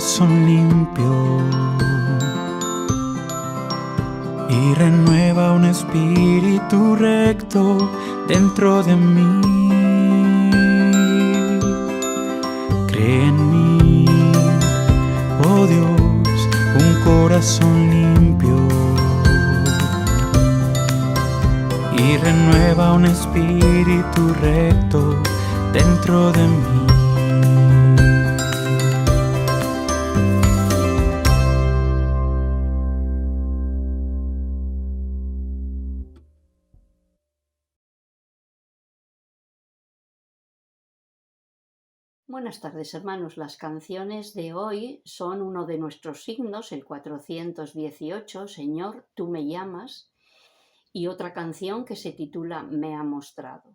corazón limpio y renueva un espíritu recto dentro de mí. Cree en mí, oh Dios, un corazón limpio y renueva un espíritu recto dentro de mí. Buenas tardes, hermanos. Las canciones de hoy son uno de nuestros signos, el 418, Señor, tú me llamas, y otra canción que se titula Me ha mostrado.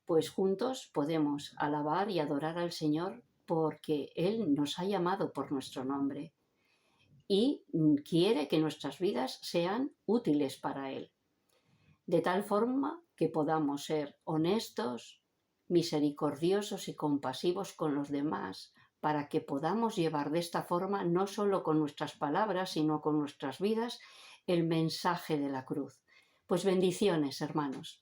Pues juntos podemos alabar y adorar al Señor porque Él nos ha llamado por nuestro nombre y quiere que nuestras vidas sean útiles para Él, de tal forma que podamos ser honestos, misericordiosos y compasivos con los demás, para que podamos llevar de esta forma, no solo con nuestras palabras, sino con nuestras vidas, el mensaje de la cruz. Pues bendiciones, hermanos.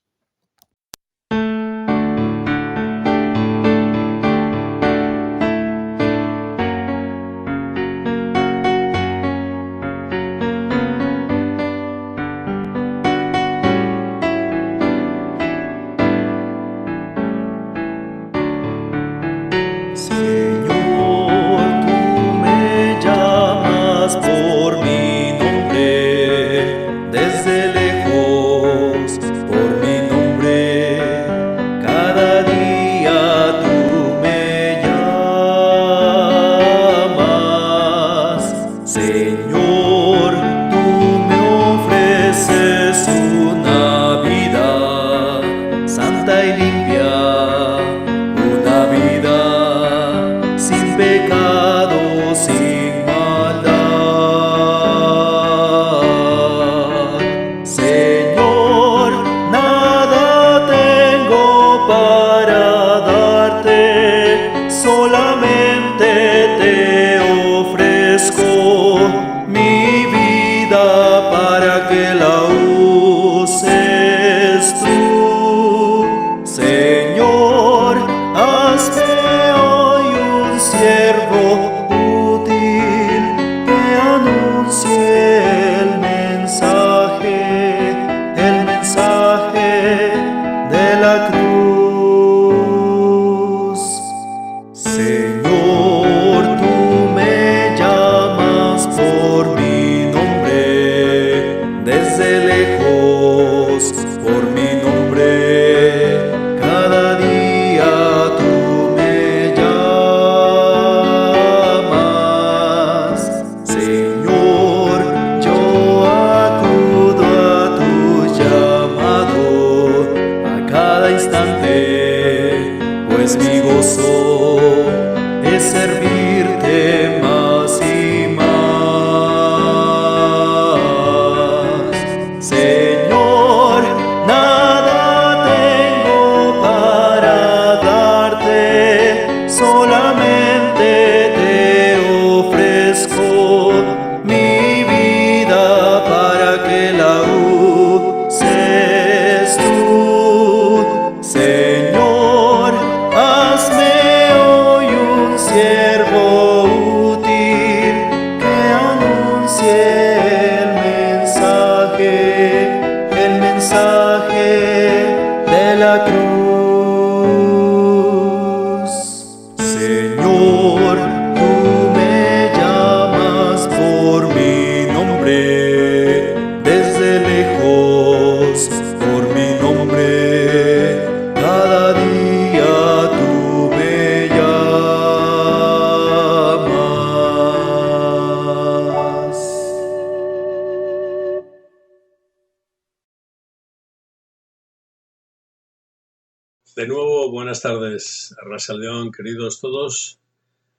De nuevo, buenas tardes, Arrasaleón, queridos todos.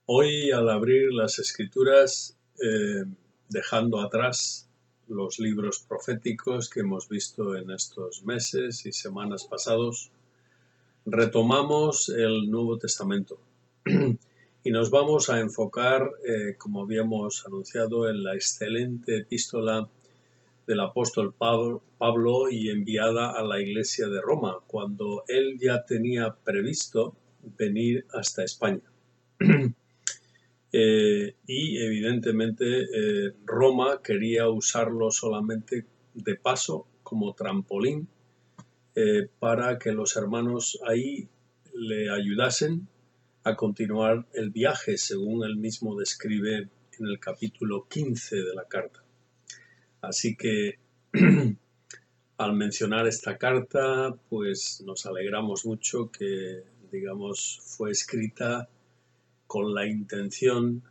Hoy, al abrir las Escrituras, dejando atrás los libros proféticos que hemos visto en estos meses y semanas pasados, retomamos el Nuevo Testamento. Y nos vamos a enfocar, como habíamos anunciado, en la excelente epístola del apóstol Pablo y enviada a la iglesia de Roma, cuando él ya tenía previsto venir hasta España. Y evidentemente Roma quería usarlo solamente de paso, como trampolín, para que los hermanos ahí le ayudasen a continuar el viaje, según él mismo describe en el capítulo 15 de la carta. Así que al mencionar esta carta, pues nos alegramos mucho que, digamos, fue escrita con la intención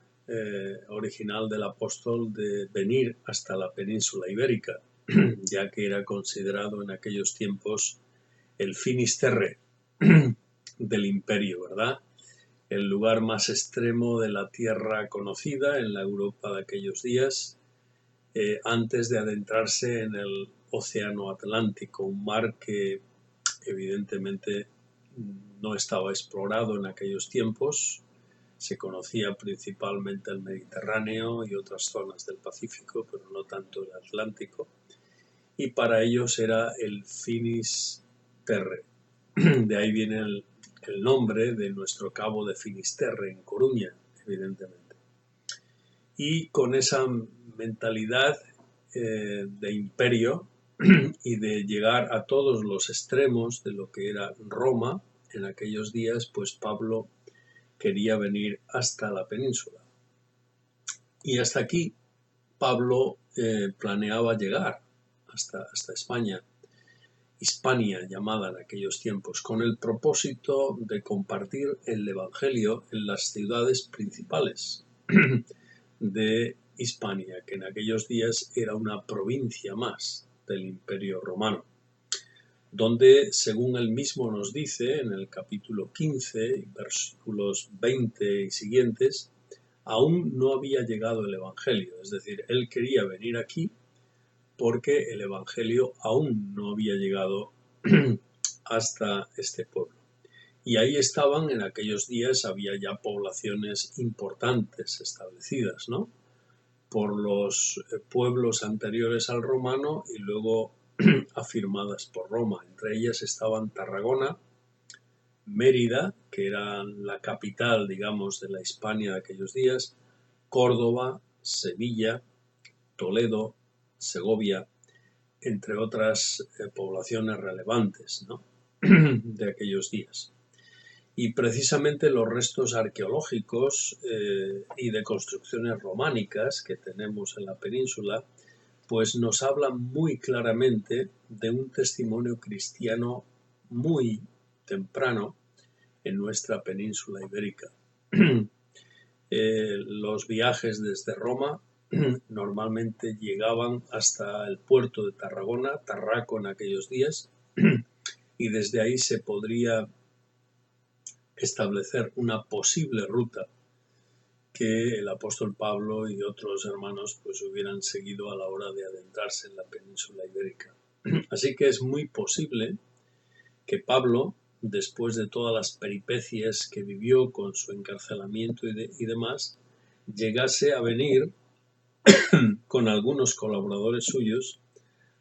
original del apóstol de venir hasta la península ibérica, ya que era considerado en aquellos tiempos el Finisterre del imperio, ¿verdad? El lugar más extremo de la tierra conocida en la Europa de aquellos días, antes de adentrarse en el Océano Atlántico, un mar que evidentemente no estaba explorado en aquellos tiempos. Se conocía principalmente el Mediterráneo y otras zonas del Pacífico, pero no tanto el Atlántico. Y para ellos era el Finisterre. De ahí viene el nombre de nuestro cabo de Finisterre, en Coruña, evidentemente. Y con esa mentalidad de imperio y de llegar a todos los extremos de lo que era Roma en aquellos días, pues Pablo quería venir hasta la península. Y hasta aquí Pablo planeaba llegar hasta España, Hispania llamada en aquellos tiempos, con el propósito de compartir el Evangelio en las ciudades principales de Hispania, que en aquellos días era una provincia más del Imperio Romano, donde, según él mismo nos dice en el capítulo 15, versículos 20 y siguientes, aún no había llegado el Evangelio, es decir, él quería venir aquí porque el Evangelio aún no había llegado hasta este pueblo. Y ahí estaban, en aquellos días había ya poblaciones importantes establecidas, ¿no?, por los pueblos anteriores al romano y luego afirmadas por Roma. Entre ellas estaban Tarragona, Mérida, que era la capital, digamos, de la Hispania de aquellos días, Córdoba, Sevilla, Toledo, Segovia, entre otras poblaciones relevantes, ¿no?, de aquellos días. Y precisamente los restos arqueológicos y de construcciones románicas que tenemos en la península, pues nos hablan muy claramente de un testimonio cristiano muy temprano en nuestra península ibérica. Los viajes desde Roma normalmente llegaban hasta el puerto de Tarragona, Tarraco en aquellos días, y desde ahí se podría establecer una posible ruta que el apóstol Pablo y otros hermanos pues hubieran seguido a la hora de adentrarse en la península ibérica. Así que es muy posible que Pablo, después de todas las peripecias que vivió con su encarcelamiento y demás, llegase a venir con algunos colaboradores suyos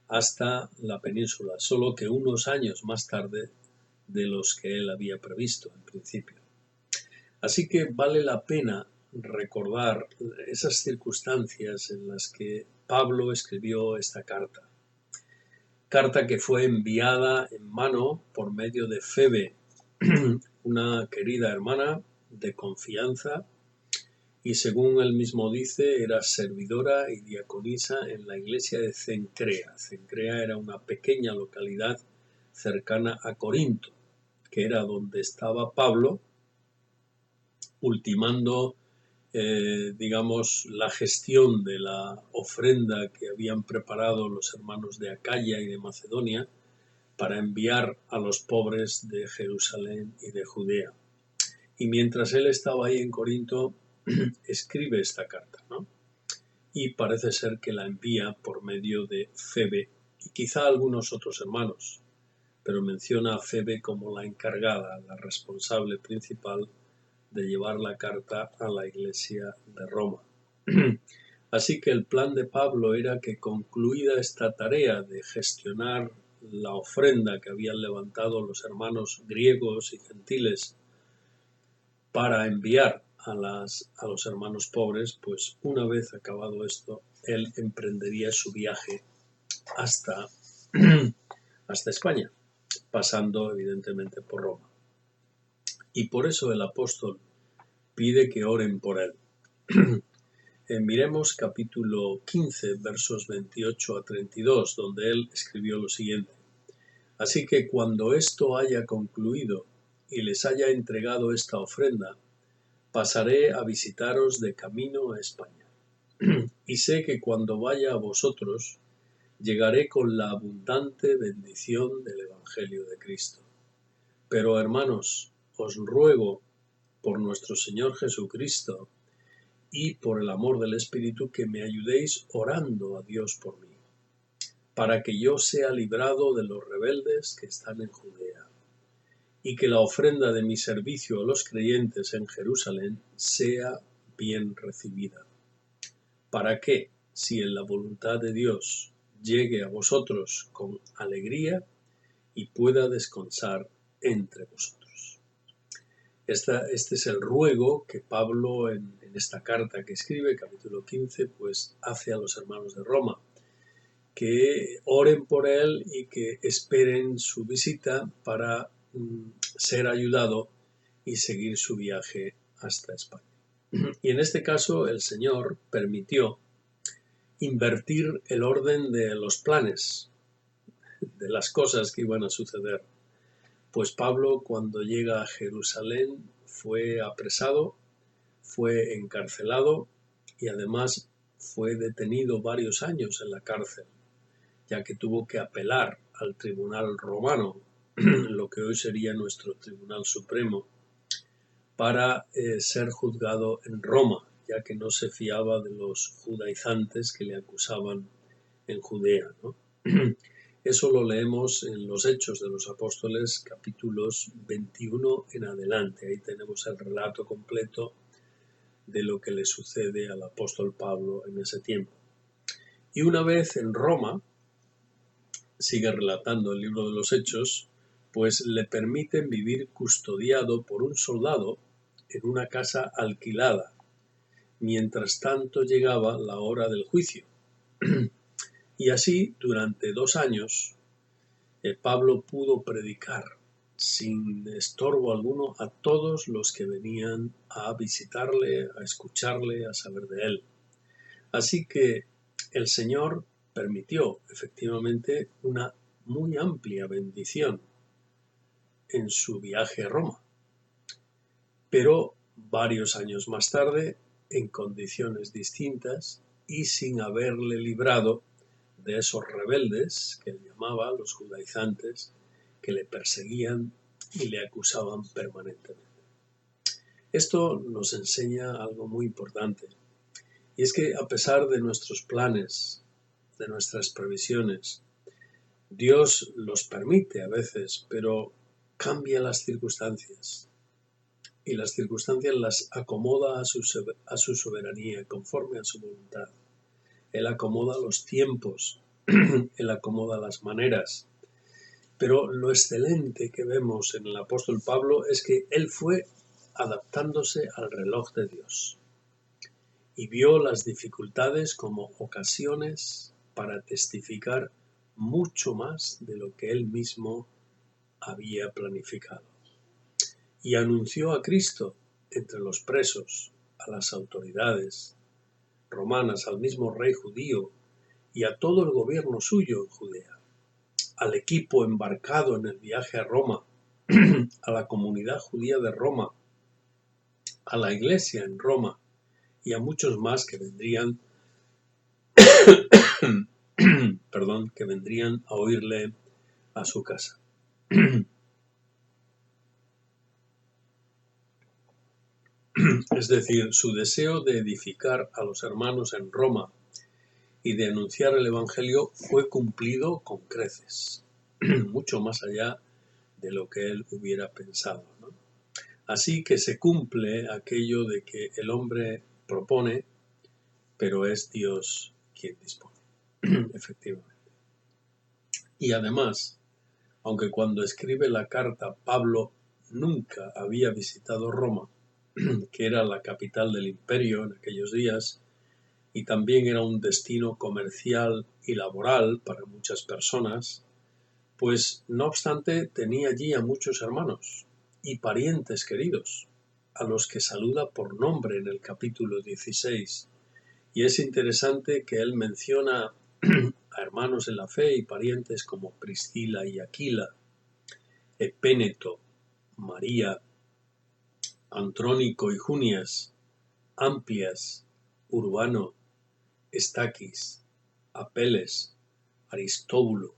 hasta la península, solo que unos años más tarde de los que él había previsto en principio. Así que vale la pena recordar esas circunstancias en las que Pablo escribió esta carta. Carta que fue enviada en mano por medio de Febe, una querida hermana de confianza, y según él mismo dice, era servidora y diaconisa en la iglesia de Cencrea. Cencrea era una pequeña localidad cercana a Corinto, que era donde estaba Pablo, ultimando, digamos, la gestión de la ofrenda que habían preparado los hermanos de Acaya y de Macedonia para enviar a los pobres de Jerusalén y de Judea. Y mientras él estaba ahí en Corinto, escribe esta carta, ¿no? Y parece ser que la envía por medio de Febe y quizá algunos otros hermanos, pero menciona a Febe como la encargada, la responsable principal de llevar la carta a la iglesia de Roma. Así que el plan de Pablo era que, concluida esta tarea de gestionar la ofrenda que habían levantado los hermanos griegos y gentiles para enviar a los hermanos pobres, pues una vez acabado esto, él emprendería su viaje hasta España, pasando evidentemente por Roma. Y por eso el apóstol pide que oren por él. Miremos capítulo 15, versos 28 a 32, donde él escribió lo siguiente: Así que cuando esto haya concluido y les haya entregado esta ofrenda, pasaré a visitaros de camino a España. Y sé que cuando vaya a vosotros, llegaré con la abundante bendición del Evangelio de Cristo. Pero, hermanos, os ruego por nuestro Señor Jesucristo y por el amor del Espíritu que me ayudéis orando a Dios por mí, para que yo sea librado de los rebeldes que están en Judea, y que la ofrenda de mi servicio a los creyentes en Jerusalén sea bien recibida, para que, si en la voluntad de Dios, llegue a vosotros con alegría y pueda descansar entre vosotros. Este es el ruego que Pablo en esta carta que escribe, capítulo 15, pues hace a los hermanos de Roma, que oren por él y que esperen su visita para ser ayudado y seguir su viaje hasta España. Y en este caso el Señor permitió invertir el orden de los planes, de las cosas que iban a suceder. Pues Pablo, cuando llega a Jerusalén, fue apresado, fue encarcelado y además fue detenido varios años en la cárcel, ya que tuvo que apelar al tribunal romano, lo que hoy sería nuestro Tribunal Supremo, para ser juzgado en Roma, ya que no se fiaba de los judaizantes que le acusaban en Judea, ¿no? Eso lo leemos en los Hechos de los Apóstoles, capítulos 21 en adelante. Ahí tenemos el relato completo de lo que le sucede al apóstol Pablo en ese tiempo. Y una vez en Roma, sigue relatando el libro de los Hechos, pues le permiten vivir custodiado por un soldado en una casa alquilada. Mientras tanto llegaba la hora del juicio. Y así, durante 2 años, Pablo pudo predicar sin estorbo alguno a todos los que venían a visitarle, a escucharle, a saber de él. Así que el Señor permitió efectivamente una muy amplia bendición en su viaje a Roma. Pero varios años más tarde, en condiciones distintas y sin haberle librado de esos rebeldes que él llamaba los judaizantes, que le perseguían y le acusaban permanentemente. Esto nos enseña algo muy importante, y es que a pesar de nuestros planes, de nuestras previsiones, Dios los permite a veces, pero cambia las circunstancias, y las circunstancias las acomoda a su soberanía, conforme a su voluntad. Él acomoda los tiempos, él acomoda las maneras. Pero lo excelente que vemos en el apóstol Pablo es que él fue adaptándose al reloj de Dios y vio las dificultades como ocasiones para testificar mucho más de lo que él mismo había planificado. Y anunció a Cristo entre los presos, a las autoridades romanas, al mismo rey judío y a todo el gobierno suyo en Judea, al equipo embarcado en el viaje a Roma, a la comunidad judía de Roma, a la iglesia en Roma y a muchos más que vendrían que vendrían a oírle a su casa. Es decir, su deseo de edificar a los hermanos en Roma y de anunciar el Evangelio fue cumplido con creces, mucho más allá de lo que él hubiera pensado, ¿no? Así que se cumple aquello de que el hombre propone, pero es Dios quien dispone, efectivamente. Y además, aunque cuando escribe la carta Pablo nunca había visitado Roma, que era la capital del imperio en aquellos días, y también era un destino comercial y laboral para muchas personas, pues no obstante tenía allí a muchos hermanos y parientes queridos, a los que saluda por nombre en el capítulo 16. Y es interesante que él menciona a hermanos en la fe y parientes como Priscila y Aquila, Epéneto, María, Andrónico y Junias, Amplias, Urbano, Estaquis, Apeles, Aristóbulo,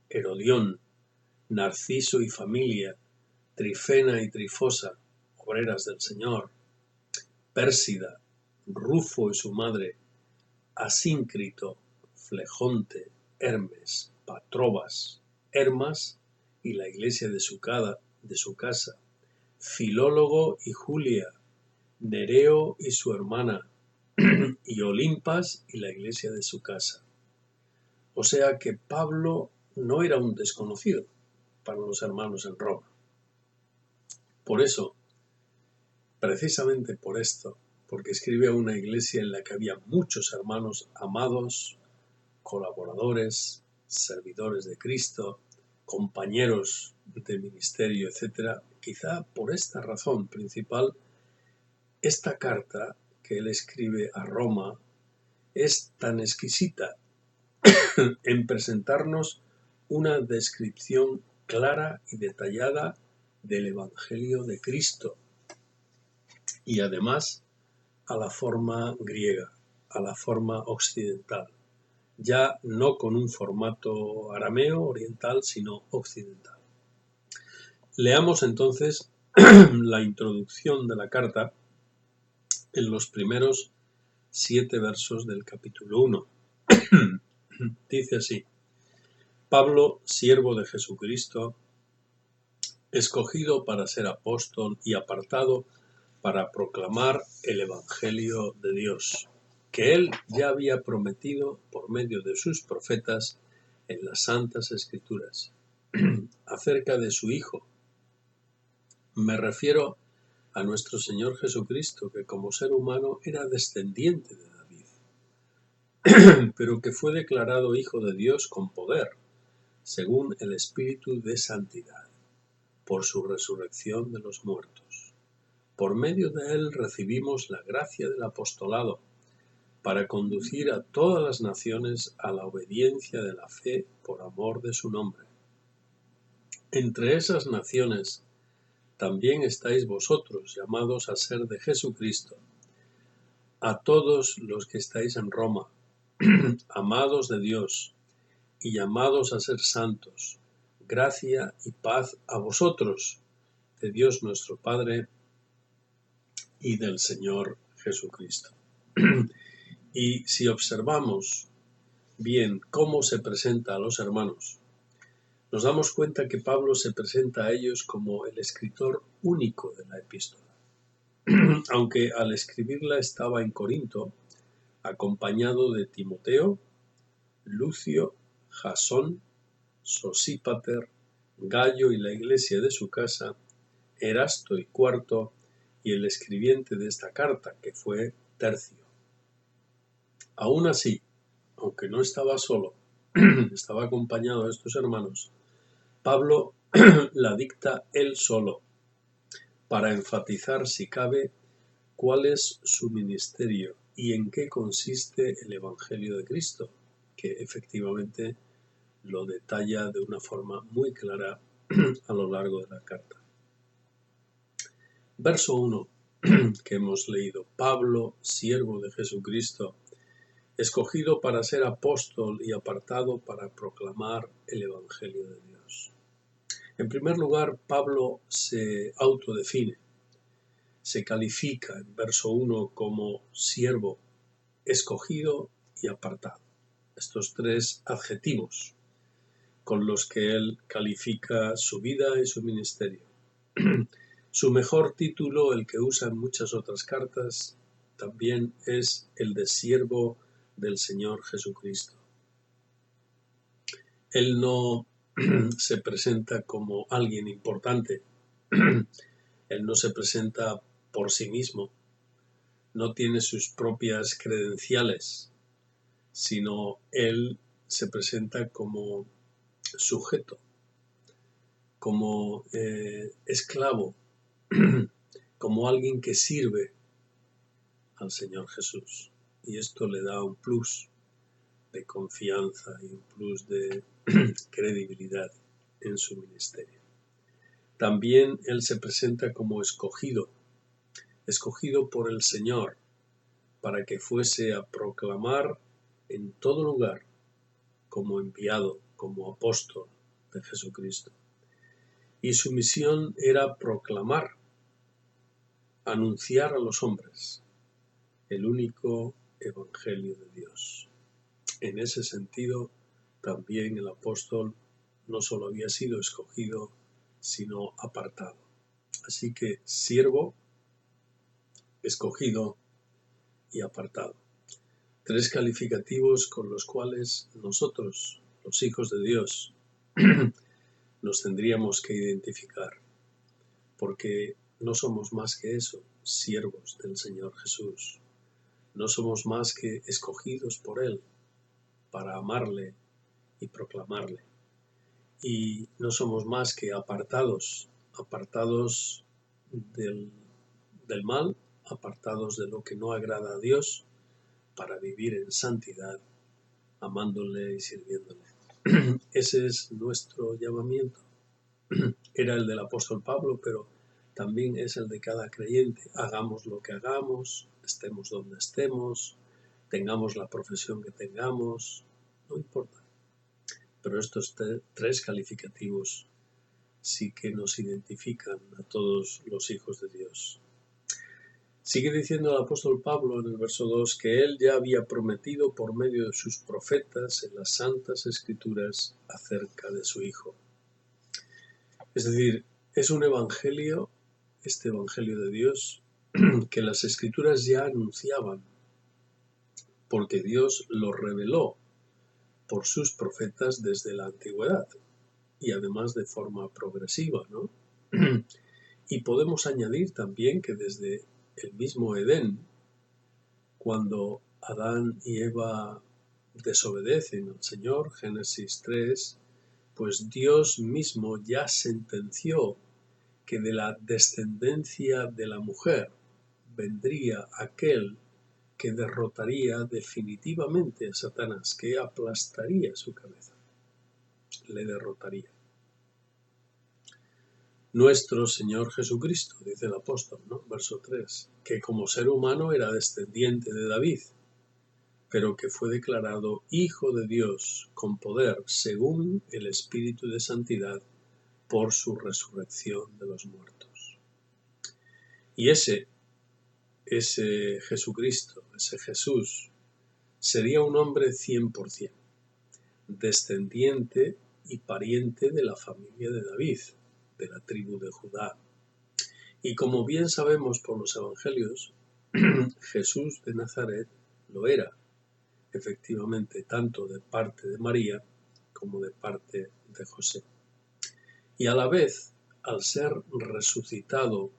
Herodión, Narciso y familia, Trifena y Trifosa, obreras del Señor, Pérsida, Rufo y su madre, Asíncrito, Flegonte, Hermes, Patrobas, Hermas y la iglesia de su casa, Filólogo y Julia, Nereo y su hermana, y Olimpas y la iglesia de su casa. O sea que Pablo no era un desconocido para los hermanos en Roma. Por eso, precisamente por esto, porque escribe a una iglesia en la que había muchos hermanos amados, colaboradores, servidores de Cristo, compañeros de ministerio, etc., quizá por esta razón principal, esta carta que él escribe a Roma es tan exquisita en presentarnos una descripción clara y detallada del Evangelio de Cristo y además a la forma griega, a la forma occidental, ya no con un formato arameo oriental, sino occidental. Leamos entonces la introducción de la carta en los primeros 7 versos del capítulo 1. Dice así: Pablo, siervo de Jesucristo, escogido para ser apóstol y apartado para proclamar el Evangelio de Dios, que él ya había prometido por medio de sus profetas en las Santas Escrituras, acerca de su Hijo. Me refiero a nuestro Señor Jesucristo, que como ser humano era descendiente de David, pero que fue declarado Hijo de Dios con poder, según el Espíritu de Santidad, por su resurrección de los muertos. Por medio de él recibimos la gracia del apostolado, para conducir a todas las naciones a la obediencia de la fe por amor de su nombre. Entre esas naciones también estáis vosotros, llamados a ser de Jesucristo. A todos los que estáis en Roma, amados de Dios y llamados a ser santos, gracia y paz a vosotros, de Dios nuestro Padre y del Señor Jesucristo. Y si observamos bien cómo se presenta a los hermanos, nos damos cuenta que Pablo se presenta a ellos como el escritor único de la epístola. Aunque al escribirla estaba en Corinto, acompañado de Timoteo, Lucio, Jasón, Sosípater, Gayo y la iglesia de su casa, Erasto y Cuarto, y el escribiente de esta carta, que fue Tercio. Aún así, aunque no estaba solo, estaba acompañado de estos hermanos, Pablo la dicta él solo, para enfatizar, si cabe, cuál es su ministerio y en qué consiste el Evangelio de Cristo, que efectivamente lo detalla de una forma muy clara a lo largo de la carta. Verso 1 que hemos leído: Pablo, siervo de Jesucristo, escogido para ser apóstol y apartado para proclamar el Evangelio de Dios. En primer lugar, Pablo se autodefine, se califica en verso 1 como siervo, escogido y apartado. Estos 3 adjetivos con los que él califica su vida y su ministerio. Su mejor título, el que usa en muchas otras cartas, también es el de siervo del Señor Jesucristo. Él no se presenta como alguien importante, él no se presenta por sí mismo, no tiene sus propias credenciales, sino él se presenta como sujeto, como esclavo, como alguien que sirve al Señor Jesús. Y esto le da un plus de confianza y un plus de credibilidad en su ministerio. También él se presenta como escogido por el Señor para que fuese a proclamar en todo lugar como enviado, como apóstol de Jesucristo. Y su misión era proclamar, anunciar a los hombres el único evangelio de Dios. En ese sentido, también el apóstol no solo había sido escogido, sino apartado. Así que siervo, escogido y apartado. 3 calificativos con los cuales nosotros, los hijos de Dios, nos tendríamos que identificar, porque no somos más que eso, siervos del Señor Jesús. No somos más que escogidos por Él para amarle y proclamarle. Y no somos más que apartados del mal, apartados de lo que no agrada a Dios, para vivir en santidad, amándole y sirviéndole. Ese es nuestro llamamiento. Era el del apóstol Pablo, pero también es el de cada creyente. Hagamos lo que hagamos, estemos donde estemos, tengamos la profesión que tengamos, no importa. Pero estos 3 calificativos sí que nos identifican a todos los hijos de Dios. Sigue diciendo el apóstol Pablo en el verso 2 que él ya había prometido por medio de sus profetas en las santas escrituras acerca de su Hijo. Es decir, es un evangelio, este evangelio de Dios, que las escrituras ya anunciaban, porque Dios lo reveló por sus profetas desde la antigüedad y además de forma progresiva, ¿no? Y podemos añadir también que desde el mismo Edén, cuando Adán y Eva desobedecen al Señor, Génesis 3, pues Dios mismo ya sentenció que de la descendencia de la mujer vendría aquel que derrotaría definitivamente a Satanás, que aplastaría su cabeza, le derrotaría. Nuestro Señor Jesucristo, dice el apóstol, ¿no? Verso 3, que como ser humano era descendiente de David, pero que fue declarado Hijo de Dios con poder según el Espíritu de Santidad por su resurrección de los muertos. Y ese Jesucristo, ese Jesús, sería un hombre 100%, descendiente y pariente de la familia de David, de la tribu de Judá. Y como bien sabemos por los evangelios, Jesús de Nazaret lo era, efectivamente, tanto de parte de María como de parte de José. Y a la vez, al ser resucitado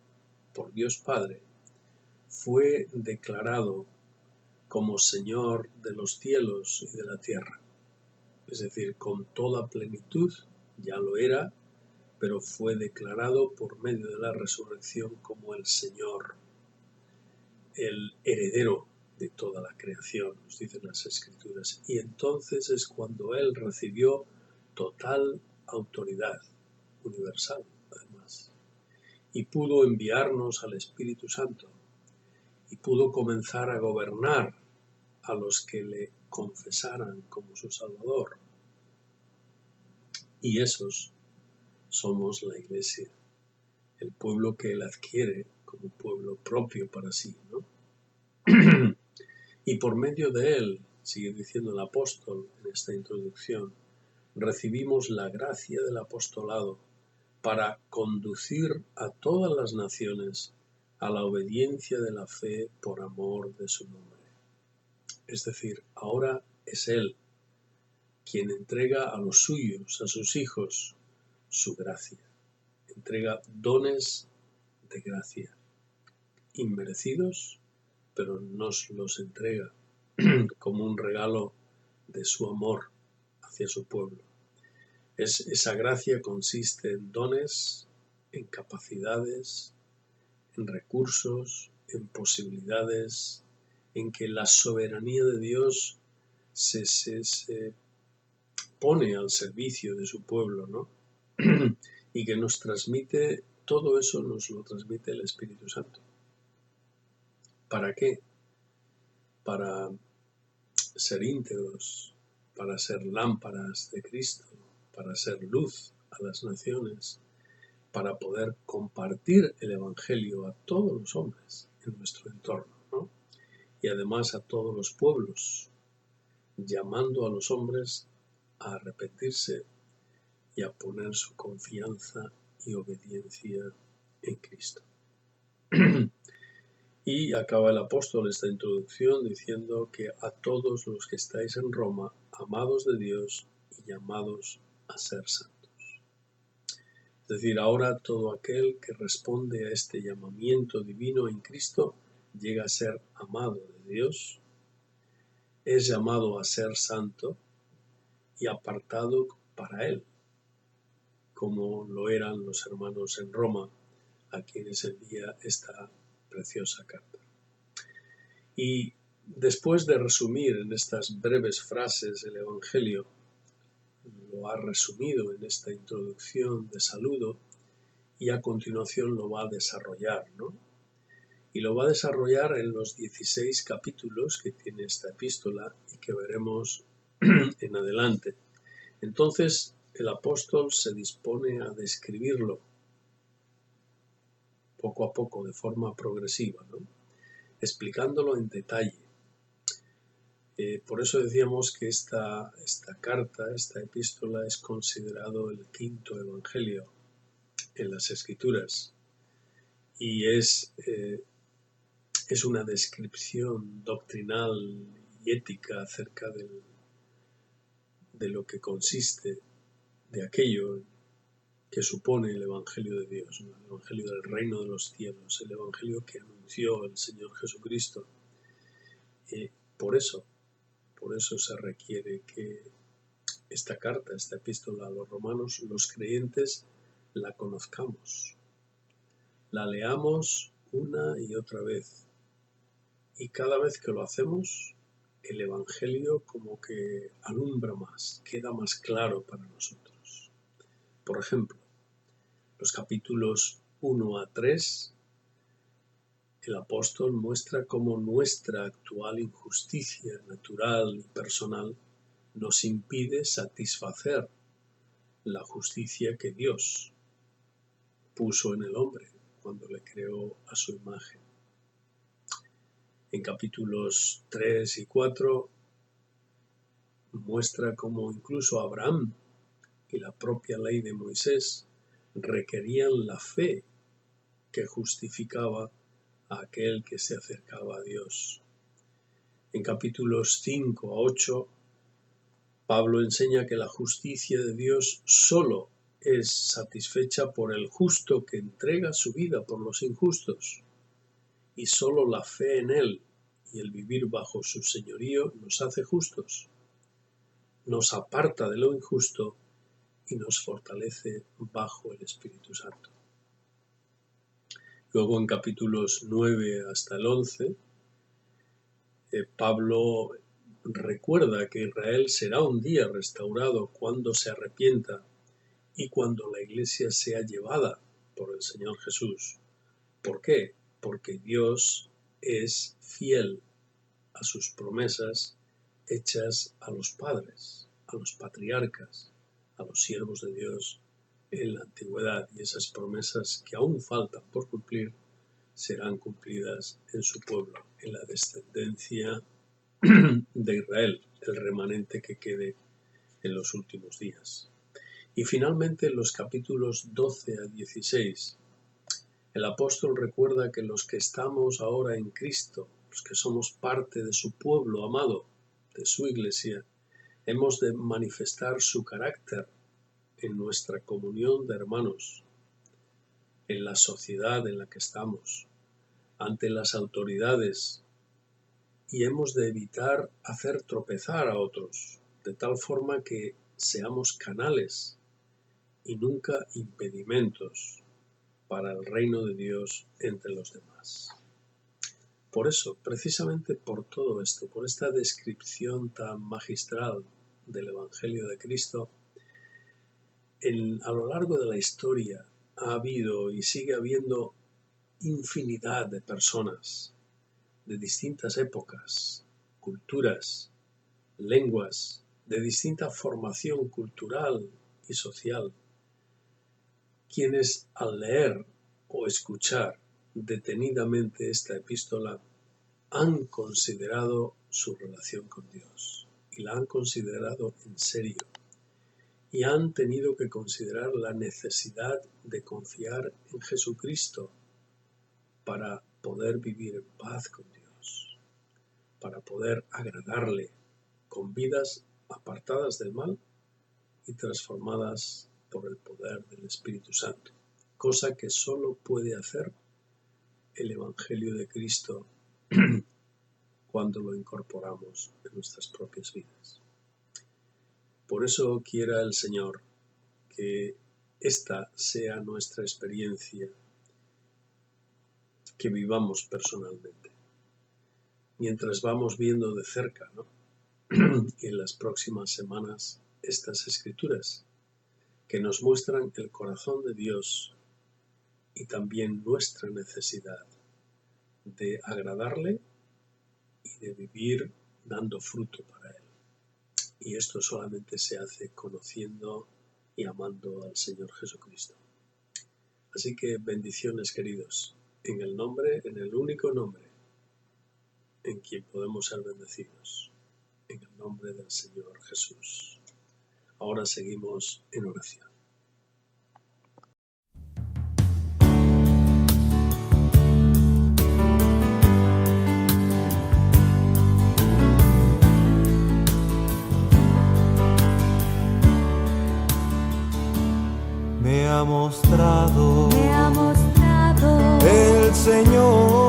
por Dios Padre, fue declarado como Señor de los cielos y de la tierra. Es decir, con toda plenitud ya lo era, pero fue declarado por medio de la resurrección como el Señor, el heredero de toda la creación, nos dicen las Escrituras. Y entonces es cuando Él recibió total autoridad, universal además, y pudo enviarnos al Espíritu Santo, y pudo comenzar a gobernar a los que le confesaran como su Salvador. Y esos somos la Iglesia, el pueblo que Él adquiere como pueblo propio para sí, ¿no? Y por medio de Él, sigue diciendo el apóstol en esta introducción, recibimos la gracia del apostolado para conducir a todas las naciones a la obediencia de la fe por amor de su nombre. Es decir, ahora es Él quien entrega a los suyos, a sus hijos, su gracia. Entrega dones de gracia, inmerecidos, pero nos los entrega como un regalo de su amor hacia su pueblo. Esa gracia consiste en dones, en capacidades, en recursos, en posibilidades, en que la soberanía de Dios se pone al servicio de su pueblo, ¿no? Y que nos transmite, todo eso nos lo transmite el Espíritu Santo. ¿Para qué? Para ser íntegros, para ser lámparas de Cristo, para ser luz a las naciones, para poder compartir el Evangelio a todos los hombres en nuestro entorno, ¿no? Y además a todos los pueblos, llamando a los hombres a arrepentirse y a poner su confianza y obediencia en Cristo. Y acaba el apóstol esta introducción diciendo que a todos los que estáis en Roma, amados de Dios y llamados a ser santos. Es decir, ahora todo aquel que responde a este llamamiento divino en Cristo llega a ser amado de Dios, es llamado a ser santo y apartado para Él, como lo eran los hermanos en Roma, a quienes envía esta preciosa carta. Y después de resumir en estas breves frases el Evangelio, lo ha resumido en esta introducción de saludo y a continuación lo va a desarrollar, ¿no? Y lo va a desarrollar en los 16 capítulos que tiene esta epístola y que veremos en adelante. Entonces el apóstol se dispone a describirlo poco a poco, de forma progresiva, ¿no? Explicándolo en detalle. Por eso decíamos que esta carta, esta epístola, es considerado el quinto evangelio en las Escrituras y es una descripción doctrinal y ética acerca de lo que consiste, de aquello que supone el Evangelio de Dios, ¿no? El Evangelio del reino de los cielos, el Evangelio que anunció el Señor Jesucristo. Por eso se requiere que esta carta, esta epístola a los romanos, los creyentes la conozcamos, la leamos una y otra vez, y cada vez que lo hacemos, el Evangelio como que alumbra más, queda más claro para nosotros. Por ejemplo, los capítulos 1 a 3, el apóstol muestra cómo nuestra actual injusticia natural y personal nos impide satisfacer la justicia que Dios puso en el hombre cuando le creó a su imagen. En capítulos 3 y 4 muestra cómo incluso Abraham y la propia ley de Moisés requerían la fe que justificaba a aquel que se acercaba a Dios. En capítulos 5 a 8, Pablo enseña que la justicia de Dios solo es satisfecha por el justo que entrega su vida por los injustos, y solo la fe en Él y el vivir bajo su señorío nos hace justos, nos aparta de lo injusto y nos fortalece bajo el Espíritu Santo. Luego en capítulos 9 hasta el 11, Pablo recuerda que Israel será un día restaurado cuando se arrepienta y cuando la Iglesia sea llevada por el Señor Jesús. ¿Por qué? Porque Dios es fiel a sus promesas hechas a los padres, a los patriarcas, a los siervos de Dios en la antigüedad, y esas promesas que aún faltan por cumplir serán cumplidas en su pueblo, en la descendencia de Israel, el remanente que quede en los últimos días. Y finalmente en los capítulos 12 a 16, el apóstol recuerda que los que estamos ahora en Cristo, los que somos parte de su pueblo amado, de su iglesia, hemos de manifestar su carácter en nuestra comunión de hermanos, en la sociedad en la que estamos, ante las autoridades, y hemos de evitar hacer tropezar a otros, de tal forma que seamos canales y nunca impedimentos para el reino de Dios entre los demás. Por eso, precisamente por todo esto, por esta descripción tan magistral del Evangelio de Cristo, a lo largo de la historia ha habido y sigue habiendo infinidad de personas de distintas épocas, culturas, lenguas, de distinta formación cultural y social, quienes al leer o escuchar detenidamente esta epístola han considerado su relación con Dios y la han considerado en serio y han tenido que considerar la necesidad de confiar en Jesucristo para poder vivir en paz con Dios, para poder agradarle con vidas apartadas del mal y transformadas por el poder del Espíritu Santo, cosa que solo puede hacer el Evangelio de Cristo cuando lo incorporamos en nuestras propias vidas. Por eso quiera el Señor que esta sea nuestra experiencia que vivamos personalmente, mientras vamos viendo de cerca, ¿no? en las próximas semanas estas escrituras que nos muestran el corazón de Dios y también nuestra necesidad de agradarle y de vivir dando fruto para Él. Y esto solamente se hace conociendo y amando al Señor Jesucristo. Así que bendiciones, queridos, en el único nombre en quien podemos ser bendecidos, en el nombre del Señor Jesús. Ahora seguimos en oración. Me ha mostrado el Señor